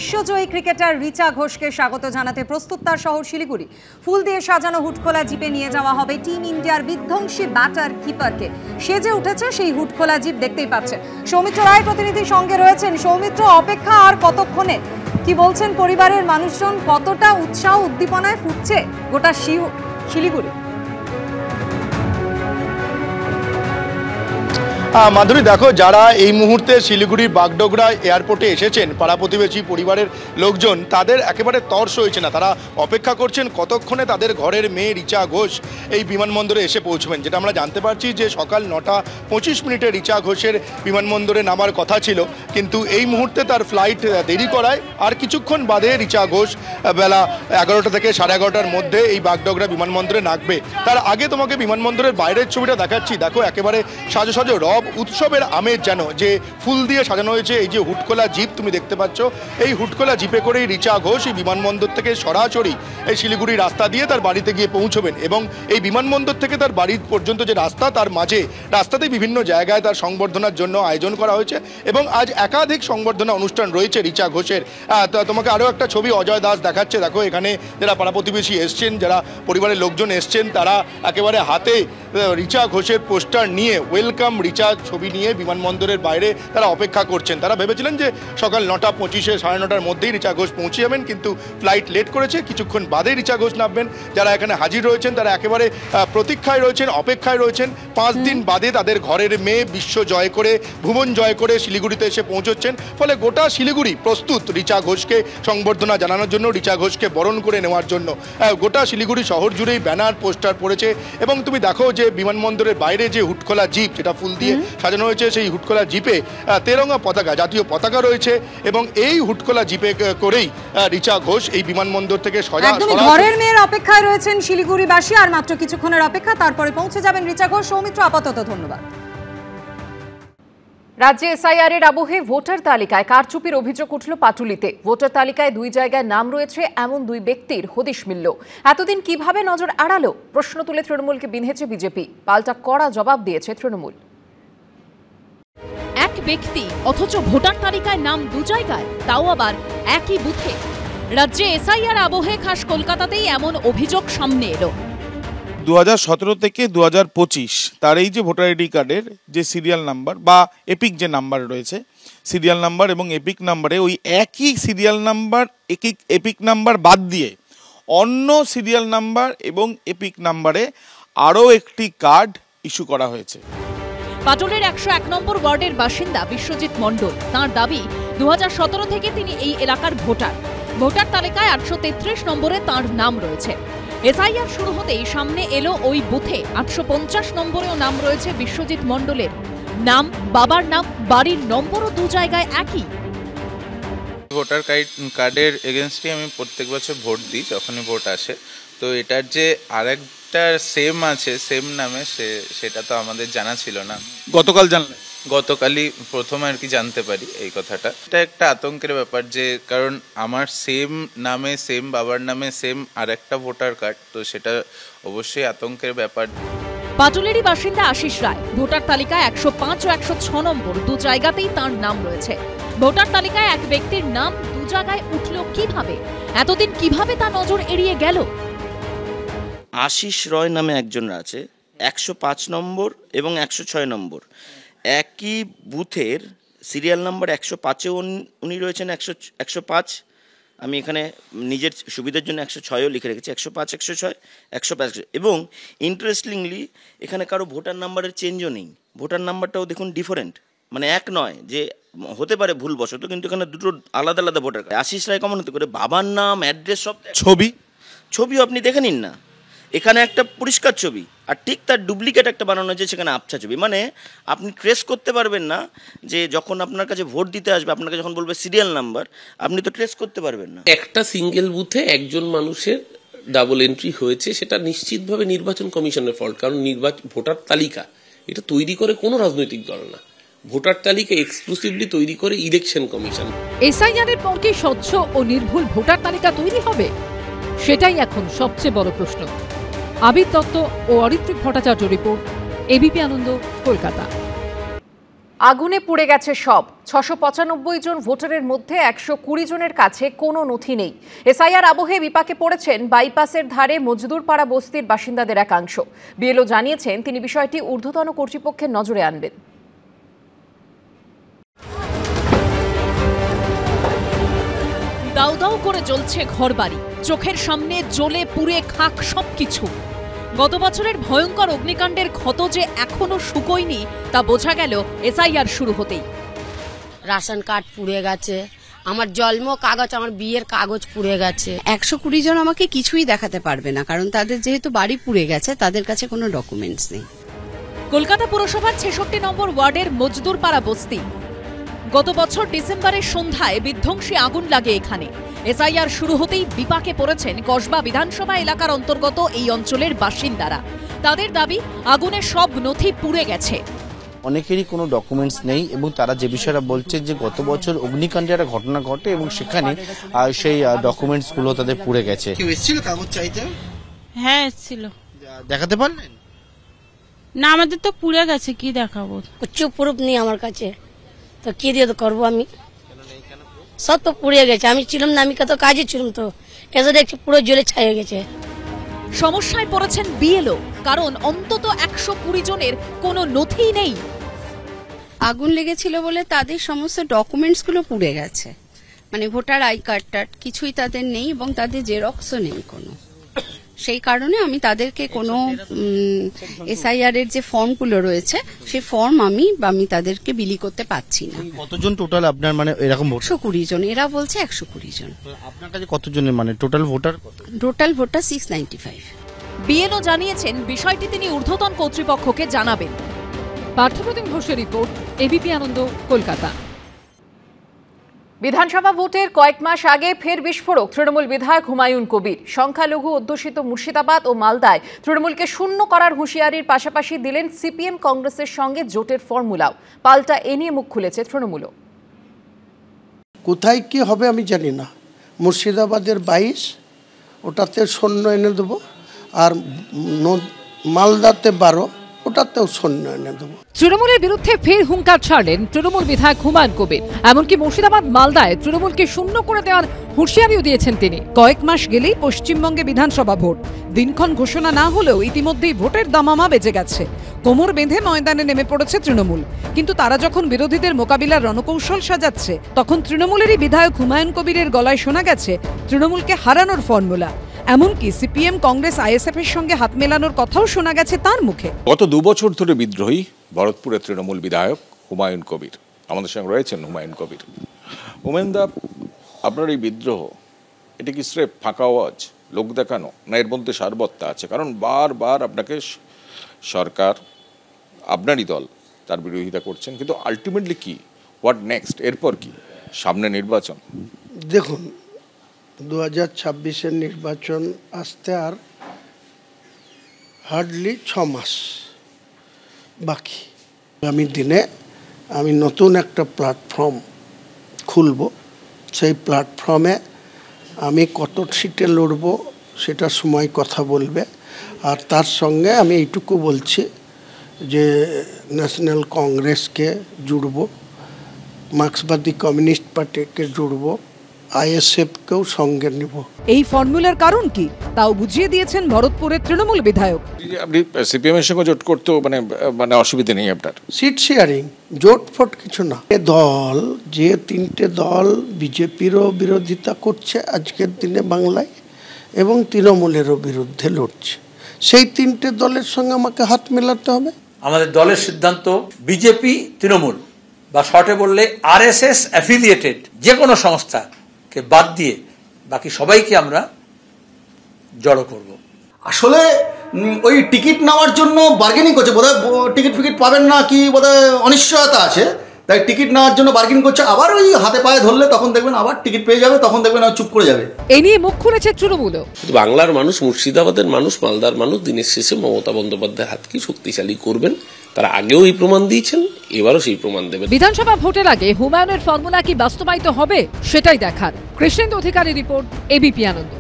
বিশ্বজয়ী cricketer Richa ঘোষকে স্বাগত জানাতে প্রস্তুত তার শহর শিলিগুড়ি। ফুল দিয়ে সাজানো হুটখোলা জিপে নিয়ে যাওয়া হবে টিম ইন্ডিয়ার বিধ্বংসী ব্যাটার কিপারকে। সেজে উঠেছে সেই হুটখোলা জিপ, দেখতেই পাচ্ছেন। সৌমিত্র রায় প্রতিনিধি সঙ্গে রয়েছেন। সৌমিত্র, অপেক্ষা আর কতক্ষণে? কি বলছেন পরিবারের মানুষজন? কতটা উৎসাহ উদ্দীপনায় ফুটছে গোটা শিলিগুড়ি? মাধুরী, দেখো, যারা এই মুহূর্তে শিলিগুড়ির বাগডোগরা এয়ারপোর্টে এসেছেন, পাড়া প্রতিবেশী পরিবারের লোকজন, তাদের একেবারে তর্স হয়েছে না। তারা অপেক্ষা করছেন কতক্ষণে তাদের ঘরের মেয়ে রিচা ঘোষ এই বিমানবন্দরে এসে পৌঁছবেন। যেটা আমরা জানতে পারছি যে সকাল 9:25 রিচা ঘোষের বিমানবন্দরে নামার কথা ছিল, কিন্তু এই মুহূর্তে তার ফ্লাইট দেরি করায় আর কিছুক্ষণ বাদে রিচা ঘোষ বেলা 11টা থেকে 11:30টার মধ্যে এই বাগডোগরা বিমানবন্দরে নামবে। তার আগে তোমাকে বিমানবন্দরের বাইরের ছবিটা দেখাচ্ছি। দেখো, একেবারে সাজো সাজো রব উৎসবের আমেজ, যেন যে ফুল দিয়ে সাজানো হয়েছে। এই যে হুটখোলা জিপ তুমি দেখতে পাচ্ছ, এই হুটখোলা জিপে করেই রিচা ঘোষ এই বিমানবন্দর থেকে সরাসরি এই শিলিগুড়ি রাস্তা দিয়ে তার বাড়িতে গিয়ে পৌঁছবেন। এবং এই বিমানবন্দর থেকে তার বাড়ি পর্যন্ত যে রাস্তা, তার মাঝে রাস্তাতে বিভিন্ন জায়গায় তার সংবর্ধনার জন্য আয়োজন করা হয়েছে এবং আজ একাধিক সংবর্ধনা অনুষ্ঠান রয়েছে রিচা ঘোষের। তোমাকে আরও একটা ছবি অজয় দাস দেখাচ্ছে। দেখো, এখানে যারা পাড়া প্রতিবেশী এসছেন, যারা পরিবারের লোকজন এসছেন, তারা একেবারে হাতে রিচা ঘোষের পোস্টার নিয়ে, ওয়েলকাম রিচা ছবি নিয়ে বিমানবন্দরের বাইরে তারা অপেক্ষা করছেন। তারা ভেবেছিলেন যে সকাল 9:25 9:30টার মধ্যেই রিচা ঘোষ পৌঁছে যাবেন, কিন্তু ফ্লাইট লেট করেছে। কিছুক্ষণ বাদে রিচা ঘোষ নামবেন। যারা এখানে হাজির রয়েছেন তারা একেবারে প্রতীক্ষায় রয়েছেন, অপেক্ষায় রয়েছেন। 5 দিন বাদে তাদের ঘরের মেয়ে বিশ্ব জয় করে, ভুবন জয় করে শিলিগুড়িতে এসে পৌঁছচ্ছেন। ফলে গোটা শিলিগুড়ি প্রস্তুত রিচা ঘোষকে সংবর্ধনা জানানোর জন্য, রিচা ঘোষকে বরণ করে নেওয়ার জন্য। গোটা শিলিগুড়ি শহর জুড়েই ব্যানার, পোস্টার পড়েছে। এবং তুমি দেখো যে বিমানবন্দরের বাইরে যে হুটখোলা জিপ, যেটা ফুল দিয়ে সাজানো হয়েছে, সেই হুটখোলা জিপে তেরঙ্গা পতাকা, জাতীয় পতাকা রয়েছে। এবং এই হুটখোলা জিপে করেই রিচা ঘোষ এই বিমানবন্দর থেকে ঘরের মেয়ের অপেক্ষায় রয়েছেন শিলিগুড়িবাসী। আর মাত্র কিছুক্ষণের অপেক্ষা, তারপরে পৌঁছে যাবেন রিচা ঘোষ। সৌমিত্র, আপাতত ধন্যবাদ। রাজ্যে এসআইআর এর আবহে ভোটার তালিকায় কারচুপির অভিযোগ উঠল পাটুলিতে। ভোটার তালিকায় 2 জায়গায় নাম রয়েছে এমন 2 ব্যক্তির হদিশ মিলল। এতদিন কিভাবে নজর এড়ালো? প্রশ্ন তুলে তৃণমূলকে বিঁধেছে বিজেপি। পাল্টা কড়া জবাব দিয়েছে তৃণমূল। এক ব্যক্তি অথচ ভোটার তালিকায় নাম 2 জায়গায়, তাও আবার একই বুথে। রাজ্যে এসআইআর আবহে খাস কলকাতাতেই এমন অভিযোগ সামনে এলো। 2017 থেকে 2025 তার এই যে ভোটার আইডি কার্ডের যে সিরিয়াল নাম্বার বা এপিক যে নাম্বার রয়েছে, সিরিয়াল নাম্বার এবং এপিক নাম্বারে ওই একই সিরিয়াল নাম্বার, এপিক নাম্বার বাদ দিয়ে অন্য সিরিয়াল নাম্বার এবং এপিক নাম্বারে আরও একটি কার্ড ইস্যু করা হয়েছে। পাটুলের 101 নম্বর ওয়ার্ডের বাসিন্দা বিশ্বজিৎ মণ্ডল। তাঁর দাবি 2017 থেকে তিনি এই এলাকার ভোটার। ভোটার তালিকায় 833 নম্বরে তাঁর নাম রয়েছে। এসআইআর শুরু হতেই সামনে এলো ওই বুথে 850 নম্বরেও নাম রয়েছে বিশ্বজিৎ মণ্ডলের। নাম, বাবার নাম, বাড়ির নম্বরও 2 জায়গায় একই। ভোটার কার্ডের এগেনস্টে আমি প্রত্যেক বছর ভোট দিই যখনই ভোট আসে। তো এটার যে আরেকটা সেম আছে, সেম নামে, সেটা তো আমাদের জানা ছিল না। গতকাল জানলে? গতকালই প্রথম আর কি জানতে পারি এই কথাটা। এটা একটা আতঙ্কের ব্যাপার, যে কারণ আমার সেম নামে, সেম বাবার নামে, সেম আরেকটা ভোটার কার্ড, তো সেটা অবশ্যই আতঙ্কের ব্যাপার। পাটুলেরই বাসিন্দা আশিস রায়। ভোটার তালিকায় 105 ও 106 নম্বর 2 জায়গাতেই তাঁর নাম রয়েছে। ভোটার তালিকায় এক ব্যক্তির নাম 2 জায়গায় উঠল কিভাবে? এতদিন কিভাবে তা নজর এড়িয়ে গেল? আশিস রয় নামে একজন আছে, 105 নম্বর এবং 106 নম্বর একই বুথের সিরিয়াল নাম্বার 105-এ উনি রয়েছেন। 105, আমি এখানে নিজের সুবিধার জন্য 106ও লিখে রেখেছি। 105, 106, 105। এবং ইন্টারেস্টিংলি এখানে কারো ভোটার নাম্বারের চেঞ্জও নেই। ভোটার নাম্বারটাও দেখুন ডিফারেন্ট, মানে এক নয়, যে হতে পারে ভুলবশত, কিন্তু এখানে দুটো আলাদা আলাদা ভোটার কার্ড। আশিস রায় কেমন হতে করে বাবার নাম, অ্যাড্রেস সব, ছবিও আপনি দেখে নিন না। এখানে একটা পরিষ্কার ছবি, আর ঠিক তার ডুপ্লিকেট একটা বানানো হয়েছে, সেখানে আবছা ছবি। মানে আপনি ট্রেস করতে পারবেন না, যে যখন আপনার কাছে ভোট দিতে আসবে, আপনাকে যখন বলবে সিরিয়াল নাম্বার, আপনি তো ট্রেস করতে পারবেন না। একটা সিঙ্গেল বুথে একজন মানুষের ডাবল এন্ট্রি হয়েছে, সেটা নিশ্চিতভাবে নির্বাচন কমিশনের ফল্ট। কারণ ভোটার তালিকা এটা তৈরি করে কোনো রাজনৈতিক দল না, ভোটার তালিকা এক্সক্লুসিভলি তৈরি করে ইলেকশন কমিশন। এসআইআর এর পর কি স্বচ্ছ ও নির্ভুল ভোটার তালিকা তৈরি হবে? সেটাই এখন সবচেয়ে বড় প্রশ্ন। আবির দত্ত ও অরিত্রিক ভট্টাচার্য রিপোর্ট, এবিপি আনন্দ, কলকাতা। আগুনে পুড়ে গেছে সব। 695 জন ভোটারের মধ্যে 120 জনের কাছে কোনো নথি নেই। এসআইআর আবহে বিপাকে পড়েছেন বাইপাসের ধারে মজদুরপাড়া বস্তির বাসিন্দাদের একাংশ। বিএলও জানিয়েছেন তিনি বিষয়টি ঊর্ধ্বতন কর্তৃপক্ষের নজরে আনবেন। দাউ দাউ করে জ্বলছে ঘরবাড়ি, চোখের সামনে জ্বলে পুড়ে খাক সবকিছু। গত বছরের ভয়ঙ্কর অগ্নিকাণ্ডের ক্ষত যে এখনো শুকোয়নি তা বোঝা গেল এসআইআর শুরু হতেই। রাশন কার্ড পুড়ে গেছে, আমার জন্ম কাগজ, আমার বিয়ের কাগজ পুড়ে গেছে। 120 জন আমাকে কিছুই দেখাতে পারবে না, কারণ তাদের যেহেতু বাড়ি পুড়ে গেছে তাদের কাছে কোনো ডকুমেন্টস নেই। কলকাতা পুরসভার 66 নম্বর ওয়ার্ডের মজদুরপাড়া বস্তি। গত বছর ডিসেম্বরের সন্ধ্যায় বিধ্বংসী আগুন লাগে এখানে। এসআইআর শুরু হতেই বিপাকে পড়েছেন কসবা বিধানসভা এলাকার অন্তর্গত এই অঞ্চলের বাসিন্দারা। তাদের দাবি আগুনে সব নথি পুড়ে গেছে। অনেকেরই কোনো ডকুমেন্টস নেই এবং তারা যে বিষয়টা বলছে যে গত বছর অগ্নিকাণ্ডের একটা ঘটনা ঘটে এবং সেখানে সেই ডকুমেন্টসগুলো তাদের পুড়ে গেছে। কেউ এসেছিল কাগজ চাইতে? হ্যাঁ এসেছিল। দেখাতে পারলেন না? আমাদের তো পুড়ে গেছে, কি দেখাবো? কিছু প্রুফ নেই আমার কাছে, তো কি দিয়ে তো করবো আমি? সব তো পুড়ে গেছে, আমি ছিলাম না, আমি কত কাজে ছিলাম, তো এসে দেখছি পুরো জ্বলে ছাই গেছে। সমস্যায় পড়েছেন বিএলও, কারণ অন্তত 120 জনের কোনো নথি নেই। আগুন লেগেছিল বলে তাদের সমস্ত ডকুমেন্টসগুলো পুড়ে গেছে, মানে ভোটার আই কার্ড কিছুই তাদের নেই এবং তাদের জেরক্সও নেই কোনো। সেই কারণে আমি তাদেরকে কোনো এসআইআর এর যে ফর্মগুলো রয়েছে সেই ফর্ম আমি তাদেরকে বিলি করতে পারছি না। কতজন টোটাল আপনার মানে এরকম 120 জন, এরা বলছে 120 জন। আপনার কাছে কতজনের মানে total voter? Total voter 695। BLO জানিয়েছেন বিষয়টি তিনি ঊর্ধ্বতন কর্তৃপক্ষকে জানাবেন। পার্থপ্রতিম ঘোষের রিপোর্ট, এবিপি আনন্দ, কলকাতা। বিধানসভা ভোটের কয়েক মাস আগে ফের বিস্ফোরক তৃণমূল বিধায়ক হুমায়ুন কবির। সংখ্যালঘু অধ্যুষিত মুর্শিদাবাদ ও মালদায় তৃণমূলকে শূন্য করার হুঁশিয়ারির পাশাপাশি দিলেন সিপিএম কংগ্রেসের সঙ্গে জোটের ফর্মুলাও। পাল্টা এ নিয়ে মুখ খুলেছে তৃণমূলও। কোথায় কি হবে আমি জানি না। মুর্শিদাবাদের 22 ওটাতে সৈন্য এনে দেবো, আর মালদাতে 12 ওটাতেও সৈন্য এনে দেবো। তৃণমূলের বিরুদ্ধে ফের হুঙ্কার ছাড়লেন তৃণমূল বিধায়ক হুমায়ুন কবির। এমনকি মুর্শিদাবাদ মালদায় তৃণমূলকে শূন্য করে দেওয়ার হুঁশিয়ারিও দিয়েছেন তিনি। কয়েক মাস গেলেই পশ্চিমবঙ্গে বিধানসভা ভোট, দিনক্ষণ ঘোষণা না হলেও ইতিমধ্যেই ভোটের দামামা বেজে গেছে। কোমর বেঁধে ময়দানে নেমে পড়েছে তৃণমূল। কিন্তু তারা যখন বিরোধীদের মোকাবিলার রণকৌশল সাজাচ্ছে, তখন তৃণমূলেরই বিধায়ক হুমায়ুন কবিরের গলায় শোনা গেছে তৃণমূলকে হারানোর ফর্মুলা। এমনকি সিপিএম কংগ্রেস আইএসএফ এর সঙ্গে হাত মেলানোর কথাও শোনা গেছে তার মুখে। গত 2 বছর ধরে বিদ্রোহী ভরতপুরের তৃণমূল বিধায়ক হুমায়ুন কবির আমাদের সঙ্গে রয়েছেন। হুমায়ুন কবির, হুমায়ুনদা, আপনার এই বিদ্রোহ এটা কি স্রেফ ফাঁকা আওয়াজ, লোক দেখানো, না এর মধ্যে সারবত্তা আছে? কারণ বারবার আপনাকে সরকার, আপনারই দল তার বিরোধিতা করছেন, কিন্তু আলটিমেটলি কি, হোয়াট নেক্সট? এরপর কি? সামনে নির্বাচন। দেখুন, 2026-এর নির্বাচন আসতে আর হার্ডলি 6 মাস বাকি। আগামী দিনে আমি নতুন একটা প্ল্যাটফর্ম খুলব। সেই প্ল্যাটফর্মে আমি কত সিটে লড়ব সেটা সময় কথা বলবে। আর তার সঙ্গে আমি এইটুকু বলছি যে ন্যাশনাল কংগ্রেসকে জুড়ব, মার্ক্সবাদী কমিউনিস্ট পার্টিকে জুড়ব, আইএসএফকেও সঙ্গে নিব। এই ফর্মুলার কারণ কি তাও বুঝিয়ে দিয়েছেন ভরতপুরের তৃণমূল বিধায়ক। আপনি সিপিএম এর সঙ্গে জোট করতেও মানে অসুবিধা নেই আপনার? সিট শেয়ারিং, জোট ফোট কিছু না। দল যে 3টে দল বিজেপিরও বিরোধিতা করছে আজকের দিনে বাংলায় এবং তৃণমূলেরও বিরুদ্ধে লড়ছে, সেই 3টে দলের সঙ্গে আমাকে হাত মেলাতে হবে। আমাদের দলের সিদ্ধান্ত, বিজেপি, তৃণমূল বা শর্টে বললে আরএসএস অ্যাফিলিয়েটেড যে কোনো সংস্থাকে বাদ দিয়ে বাকি সবাইকে আমরা জড়ো করব। আসলে ওই টিকিট নেওয়ার জন্য বার্গেনিং করছে, বোধহয় টিকিট ফিকিট পাবেন না কি বোধহয় অনিশ্চয়তা আছে, তাই টিকিট নেওয়ার জন্য বার্গেনিং করছে। আবার ওই হাতে পায়ে ধরলে তখন দেখবেন আবার টিকিট পেয়ে যাবে, তখন দেখবেন চুপ করে যাবে। এ নিয়ে মুখ খুলেছে তৃণমূল। বাংলার মানুষ, মুর্শিদাবাদের মানুষ, মালদার মানুষ দিনের শেষে মমতা বন্দ্যোপাধ্যায়ের হাতকে শক্তিশালী করবেন। তারা আগেও এই প্রমাণ দিয়েছেন, এবারও সেই প্রমাণ দেবেন। বিধানসভা ভোটের আগে হুমায়ুনের ফর্মুলা কি বাস্তবায়িত হবে সেটাই দেখার। কৃষ্ণেন্দু অধিকারী রিপোর্ট, এবিপি আনন্দ।